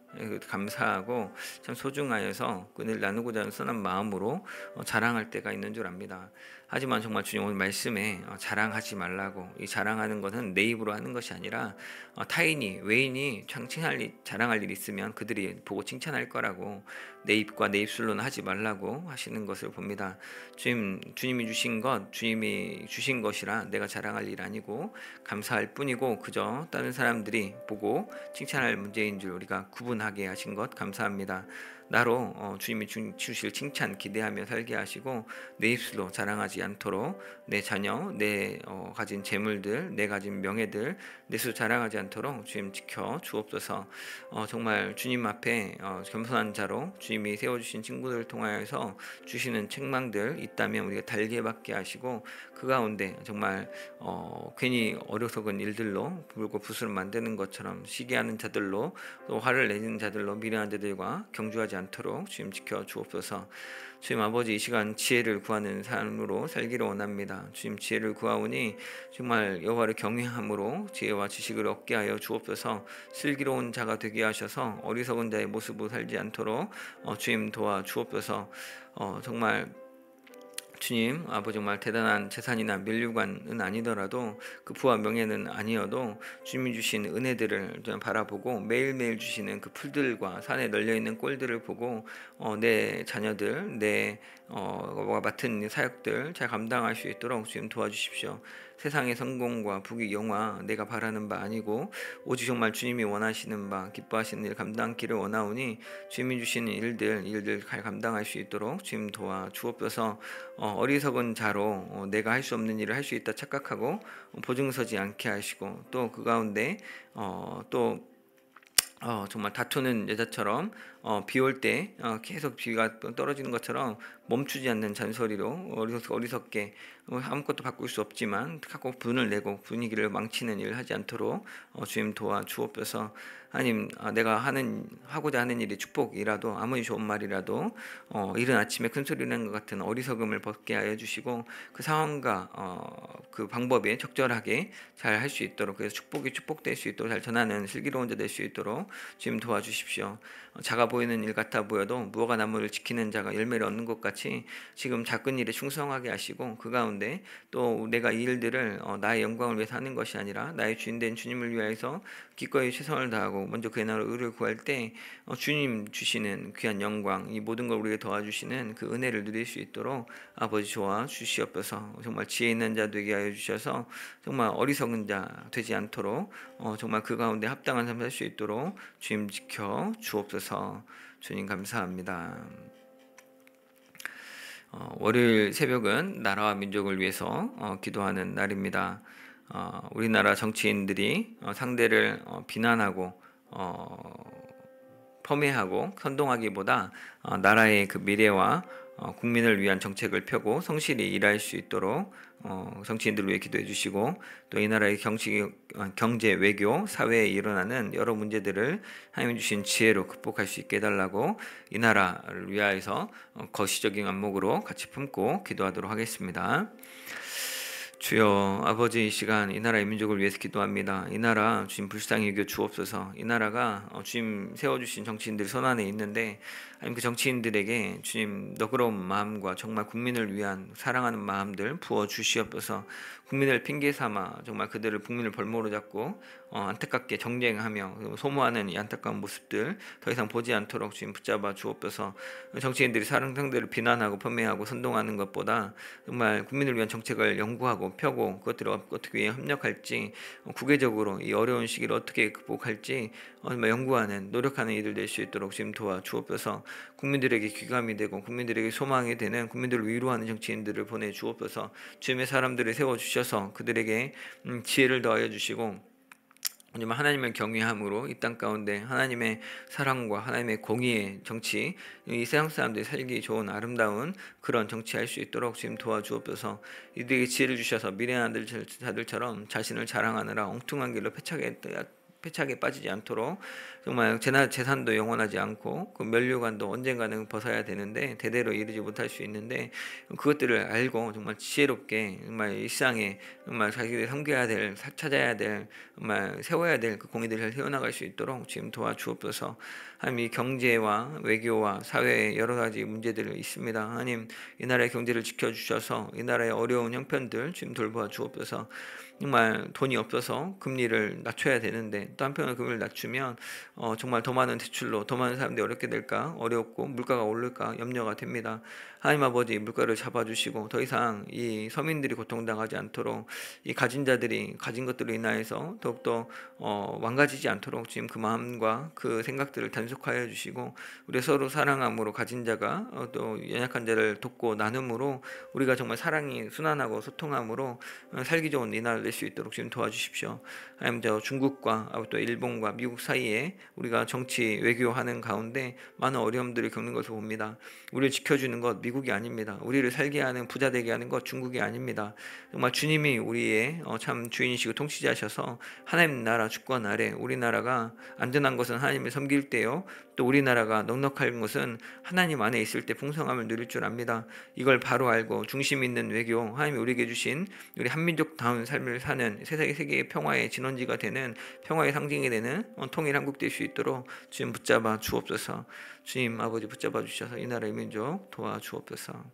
감사하고 참 소중하여서 그 은혜를 나누고자 하는 선한 마음으로 자랑할 때가 있는 줄 압니다. 하지만 정말 주님 오늘 말씀에 자랑하지 말라고, 이 자랑하는 것은 내 입으로 하는 것이 아니라 타인이, 외인이 자랑할 일이 있으면 그들이 보고 칭찬할 거라고, 내 입과 내 입술로는 하지 말라고 하시는 것을 봅니다. 주님이 주신 것, 주님이 주신 것이라 내가 자랑할 일 아니고 감사할 뿐이고 그저 다른 사람들이 보고 칭찬할 문제인 줄 우리가 구분하게 하신 것 감사합니다. 나로 주님이 주실 칭찬 기대하며 살게 하시고 내 입술로 자랑하지 않도록 내 자녀, 내 가진 재물들, 내 가진 명예들 내 스스로 자랑하지 않도록 주님 지켜 주옵소서. 정말 주님 앞에 겸손한 자로 주님이 세워주신 친구들을 통하여서 주시는 책망들 있다면 우리가 달게 받게 하시고 그 가운데 정말 괜히 어리석은 일들로 불고 붓을 만드는 것처럼 시기하는 자들로 또 화를 내는 자들로 미련한 자들과 경주하지 않도록 주님 지켜 주옵소서. 주님 아버지, 이 시간 지혜를 구하는 삶으로 살기를 원합니다. 주님 지혜를 구하오니 정말 여호와를 경외함으로 지혜와 지식을 얻게 하여 주옵소서. 슬기로운 자가 되게 하셔서 어리석은 자의 모습으로 살지 않도록 주님 도와 주옵소서. 정말 주님 아버지, 정말 대단한 재산이나 면류관은 아니더라도 그 부와 명예는 아니어도 주님이 주신 은혜들을 바라보고 매일매일 주시는 그 풀들과 산에 널려있는 꼴들을 보고 내 자녀들, 내 맡은 사역들 잘 감당할 수 있도록 주님 도와주십시오. 세상의 성공과 부귀 영화 내가 바라는 바 아니고 오직 정말 주님이 원하시는 바 기뻐하시는 일 감당하기를 원하오니 주님이 주시는 일들 잘 감당할 수 있도록 주님 도와 주옵소서. 어리석은 자로 내가 할 수 없는 일을 할 수 있다 착각하고 보증서지 않게 하시고 또 그 가운데 또 정말 다투는 여자처럼 비 올 때 계속 비가 떨어지는 것처럼 멈추지 않는 잔소리로 어리석게 아무것도 바꿀 수 없지만 자꾸 분을 내고 분위기를 망치는 일을 하지 않도록 주님 도와 주옵소서. 하나님, 내가 하고자 하는 일이 축복이라도 아무리 좋은 말이라도 이른 아침에 큰 소리 내는 것 같은 어리석음을 벗게 하여 주시고 그 상황과 그 방법에 적절하게 잘 할 수 있도록, 그래서 축복이 축복될 수 있도록 잘 전하는 슬기로운 자 될 수 있도록 주님 도와주십시오. 작아 보이는 일 같아 보여도 무화과 나무를 지키는 자가 열매를 얻는 것 같이 지금 작은 일에 충성하게 하시고 그 가운데 또 내가 이 일들을 나의 영광을 위해서 하는 것이 아니라 나의 주인된 주님을 위해서 기꺼이 최선을 다하고 먼저 그의 나라의 의를 구할 때 주님 주시는 귀한 영광, 이 모든 걸 우리에게 도와주시는 그 은혜를 누릴 수 있도록 아버지 도와 주시옵소서. 정말 지혜 있는 자 되게 하여 주셔서 정말 어리석은 자 되지 않도록 정말 그 가운데 합당한 삶 살 수 있도록 주님 지켜 주옵소서. 주님 감사합니다. 월요일 새벽은 나라와 민족을 위해서 기도하는 날입니다. 우리나라 정치인들이 상대를 비난하고 폄훼하고 선동하기보다 나라의 그 미래와 국민을 위한 정책을 펴고 성실히 일할 수 있도록 정치인들을 위해 기도해 주시고 또 이 나라의 경제, 외교, 사회에 일어나는 여러 문제들을 하나님 주신 지혜로 극복할 수 있게 해달라고 이 나라를 위하여서 거시적인 안목으로 같이 품고 기도하도록 하겠습니다. 주여 아버지, 이 시간 이 나라의 민족을 위해서 기도합니다. 이 나라 주님 불쌍히 여겨 주옵소서. 이 나라가 주님 세워주신 정치인들 손 안에 있는데 하나님 그 정치인들에게 주님 너그러운 마음과 정말 국민을 위한 사랑하는 마음들 부어 주시옵소서. 국민을 핑계 삼아 정말 그들을 국민을 벌모로 잡고 안타깝게 정쟁하며 소모하는 이 안타까운 모습들 더 이상 보지 않도록 주님 붙잡아 주옵소서. 정치인들이 상대를 비난하고 폄훼하고 선동하는 것보다 정말 국민을 위한 정책을 연구하고 펴고 그것들을 어떻게 협력할지 국외적으로 이 어려운 시기를 어떻게 극복할지 연구하는 노력하는 이들 될 수 있도록 지금 도와 주옵소서. 국민들에게 귀감이 되고 국민들에게 소망이 되는, 국민들을 위로하는 정치인들을 보내 주옵소서. 주님의 사람들을 세워 주셔서 그들에게 지혜를 더하여 주시고 하나님을 경외함으로 이 땅 가운데 하나님의 사랑과 하나님의 공의의 정치, 이 세상 사람들이 살기 좋은 아름다운 그런 정치할 수 있도록 지금 도와주옵소서. 이들에게 지혜를 주셔서 미련한 자들처럼 자신을 자랑하느라 엉뚱한 길로 패착에 빠지지 않도록 정말 재산도 영원하지 않고 그 면류관도 언젠가는 벗어야 되는데 대대로 이르지 못할 수 있는데 그것들을 알고 정말 지혜롭게 정말 일상에 정말 자기들이 섬겨야 될, 찾아야 될, 정말 세워야 될 그 공의들을 잘 세워나갈 수 있도록 지금 도와주옵소서. 하나님, 이 경제와 외교와 사회에 여러 가지 문제들이 있습니다. 하나님, 이 나라의 경제를 지켜주셔서 이 나라의 어려운 형편들 지금 돌보아 주옵소서. 정말 돈이 없어서 금리를 낮춰야 되는데 또 한편으로 금리를 낮추면 정말 더 많은 대출로 더 많은 사람들이 어렵게 될까, 어렵고 물가가 오를까 염려가 됩니다. 하나님 아버지, 물가를 잡아주시고 더 이상 이 서민들이 고통당하지 않도록 이 가진 자들이 가진 것들로 인하여서 더욱더 망가지지 않도록 지금 그 마음과 그 생각들을 단속하여 주시고 우리 서로 사랑함으로 가진 자가 또 연약한 자를 돕고 나눔으로 우리가 정말 사랑이 순환하고 소통함으로 살기 좋은 이 나라를 낼 수 있도록 지금 도와주십시오. 하나님, 저 중국과 또 일본과 미국 사이에 우리가 정치 외교하는 가운데 많은 어려움들을 겪는 것을 봅니다. 우리를 지켜주는 것 미국이 아닙니다. 우리를 살게 하는, 부자 되게 하는 것 중국이 아닙니다. 정말 주님이 우리의 참 주인이시고 통치자셔서 하나님 나라 주권 아래 우리나라가 안전한 것은 하나님을 섬길 때요, 또 우리나라가 넉넉한 것은 하나님 안에 있을 때 풍성함을 누릴 줄 압니다. 이걸 바로 알고 중심 있는 외교, 하나님이 우리에게 주신 우리 한민족다운 삶을 사는 세계의 평화의 진원지가 되는, 평화의 상징이 되는 통일 한국 될 수 있도록 주님 붙잡아 주옵소서. 주님 아버지 붙잡아 주셔서 이 나라의 민족 도와주옵소서.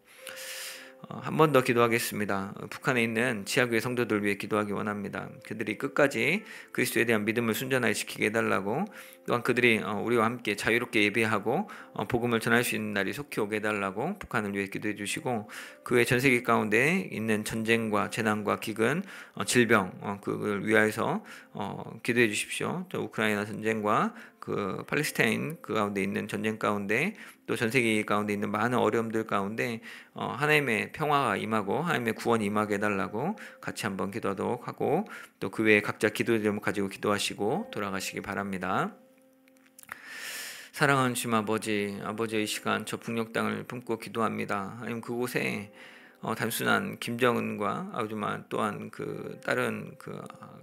한 번 더 기도하겠습니다. 북한에 있는 지하교회 성도들 위해 기도하기 원합니다. 그들이 끝까지 그리스도에 대한 믿음을 순전하게 지키게 해달라고, 또한 그들이 우리와 함께 자유롭게 예배하고 복음을 전할 수 있는 날이 속히 오게 해달라고 북한을 위해 기도해 주시고, 그 외 전 세계 가운데 있는 전쟁과 재난과 기근, 질병 그걸 위하여서 기도해 주십시오. 또 우크라이나 전쟁과 그 팔레스타인 그 가운데 있는 전쟁 가운데 또 전 세계 가운데 있는 많은 어려움들 가운데 하나님의 평화가 임하고 하나님의 구원이 임하게 해달라고 같이 한번 기도하도록 하고, 또 그 외에 각자 기도 제목 가지고 기도하시고 돌아가시기 바랍니다. 사랑하는 주님 아버지, 아버지의 이 시간 저 북녘 땅을 품고 기도합니다. 하나님 그곳에 단순한 김정은과 아버지만 또한 그 다른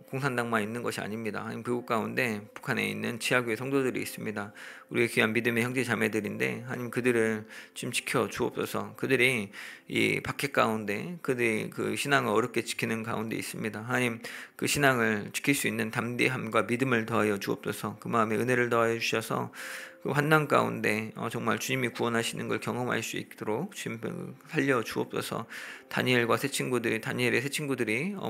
공산당만 있는 것이 아닙니다. 하나님 그곳 가운데 북한에 있는 지하교회 성도들이 있습니다. 우리의 귀한 믿음의 형제 자매들인데 하나님 그들을 좀 지켜 주옵소서. 그들이 이 박해 가운데 그들이 그 신앙을 어렵게 지키는 가운데 있습니다. 하나님 그 신앙을 지킬 수 있는 담대함과 믿음을 더하여 주옵소서. 그 마음에 은혜를 더하여 주셔서 그 환난 가운데 정말 주님이 구원하시는 걸 경험할 수 있도록 주님 살려 주옵소서. 다니엘의 세 친구들이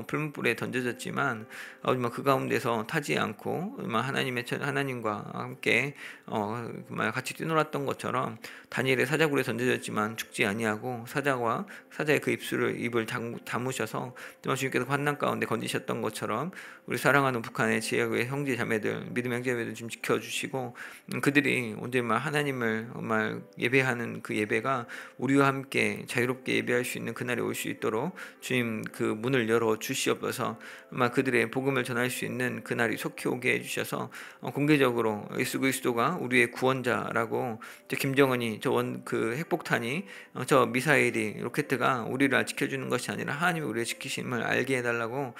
풀무불에 던져졌지만 정말 그 가운데서 타지 않고 정말 하나님과 함께 정말 같이 뛰놀았던 것처럼 다니엘의 사자굴에 던져졌지만 죽지 아니하고 사자의 그 입을 다무셔서 정말 주님께서 환난 가운데 건지셨던 것처럼 우리 사랑하는 북한의 지역의 형제 자매들 믿음의 형제 자매들 좀 지켜주시고 그들이 온전히 하나님을 정말 예배하는 그 예배가 우리와 함께 자유롭게 예배할 수 있는 그날이 올 수 있도록 주님 그 문을 열어 주시옵소서. 아마 그들의 복음을 전할 수 있는 그날이 속히 오게 해주셔서 공개적으로 예수 그리스도가 우리의 구원자라고 김정은이 그 핵폭탄이 저 미사일이 로켓트가 우리를 지켜주는 것이 아니라 하나님이 우리의 지키심을 알게 해달라고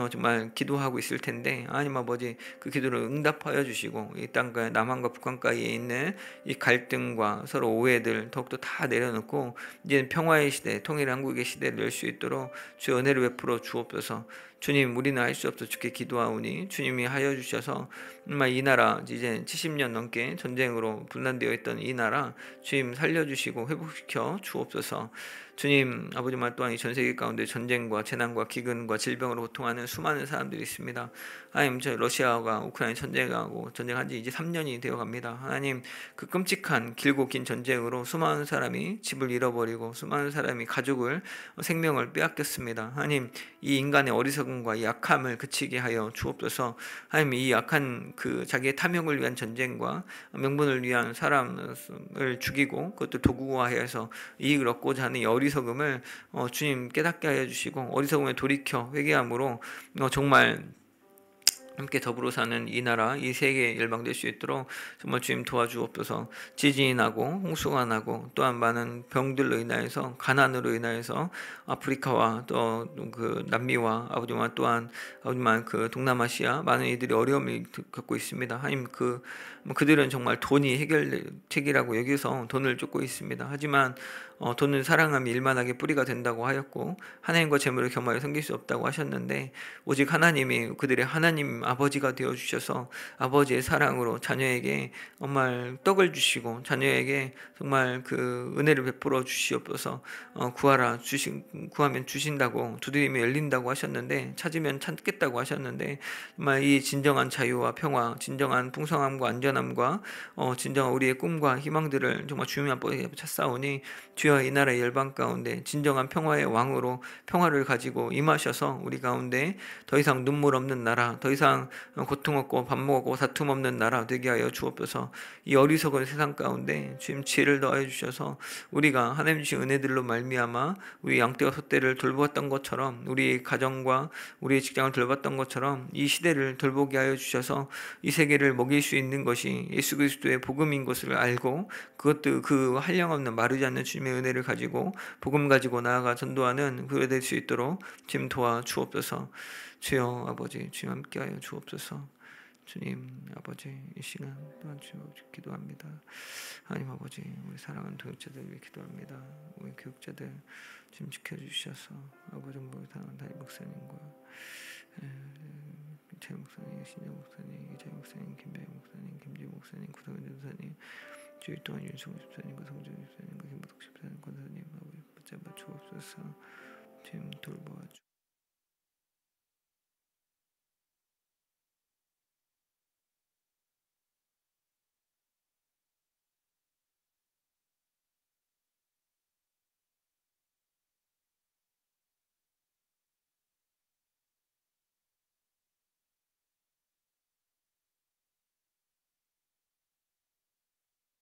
정말 기도하고 있을 텐데 하나님 아버지 그 기도를 응답하여 주시고 이 땅과 남한과 북한가에 있는 이 갈등과 서로 오해들 더욱더 다 내려놓고 이제 평화의 시대, 통일 한국의 시대를 열 수 있도록 주의 은혜를 베풀어 주옵소서. 주님 우리는 할 수 없어 주께 기도하오니 주님이 하여 주셔서 정말 이 나라 이제 70년 넘게 전쟁으로 분란되어 있던 이 나라 주님 살려주시고 회복시켜 주옵소서. 주님 아버지만 또한 이 전 세계 가운데 전쟁과 재난과 기근과 질병으로 고통하는 수많은 사람들이 있습니다. 하나님 저 러시아가 우크라이나 전쟁한 지 이제 3년이 되어 갑니다. 하나님 그 끔찍한 길고 긴 전쟁으로 수많은 사람이 집을 잃어버리고 수많은 사람이 가족을 생명을 빼앗겼습니다. 하나님 이 인간의 어리석음과 이 약함을 그치게 하여 주옵소서. 하나님 이 약한 그 자기의 탐욕을 위한 전쟁과 명분을 위한 사람을 죽이고 그것도 도구화해서 이익을 얻고자 하는 이 어리석음을 주님 깨닫게 하여 주시고 어리석음에 돌이켜 회개함으로 정말 함께 더불어 사는 이 나라, 이 세계에 열방될 수 있도록 정말 주님 도와주옵소서. 지진이 나고 홍수가 나고 또한 많은 병들로 인하여서 가난으로 인하여서 아프리카와 또 그 남미와 아버지만 또한 아버지만 그 동남아시아 많은 이들이 어려움을 겪고 있습니다. 하나님 그들은 정말 돈이 해결책이라고 여기서 돈을 쫓고 있습니다. 하지만 돈은 사랑함이 일만하게 뿌리가 된다고 하였고 하나님과 재물을 겸하여 섬길 수 없다고 하셨는데 오직 하나님이 그들의 하나님 아버지가 되어 주셔서 아버지의 사랑으로 자녀에게 정말 떡을 주시고 자녀에게 정말 그 은혜를 베풀어 주시옵소서. 구하면 주신다고 두드리면 열린다고 하셨는데 찾으면 찾겠다고 하셨는데 정말 이 진정한 자유와 평화, 진정한 풍성함과 안전함과 진정한 우리의 꿈과 희망들을 정말 주님 앞에 찾사오니 주여 이 나라의 열방 가운데 진정한 평화의 왕으로 평화를 가지고 임하셔서 우리 가운데 더 이상 눈물 없는 나라, 더 이상 고통 없고 밥 먹고 다툼 없는 나라 되게 하여 주옵소서. 이 어리석은 세상 가운데 주님 지혜를 더하여 주셔서 우리가 하나님 주신 은혜들로 말미암아 우리 양떼와 소떼를 돌보았던 것처럼 우리 가정과 우리의 직장을 돌봤던 것처럼 이 시대를 돌보게 하여 주셔서 이 세계를 먹일 수 있는 것이 예수 그리스도의 복음인 것을 알고 그것도 그 한량없는 마르지 않는 주님의 은혜를 가지고 복음 가지고 나아가 전도하는 그가 될 수 있도록 주님 도와 주옵소서. 주여 아버지 주님 함께하여 주옵소서. 주님 아버지 이 시간 또한 주여 기도합니다. 하나님 아버지 우리 사랑하는 교육자들 위해 기도합니다. 우리 교육자들 주님 지켜주셔서 아버지 우리 사랑하는 담임 목사님과 이철 목사님, 신정 목사님, 이재 목사님, 김배영 목사님, 김지우 목사님, 구성현 전사님 주일 동안 윤승우 집사님과 성준 집사님과 김부덕 집사님 권사님 아버지 붙잡아 주옵소서. 주님 돌보아 주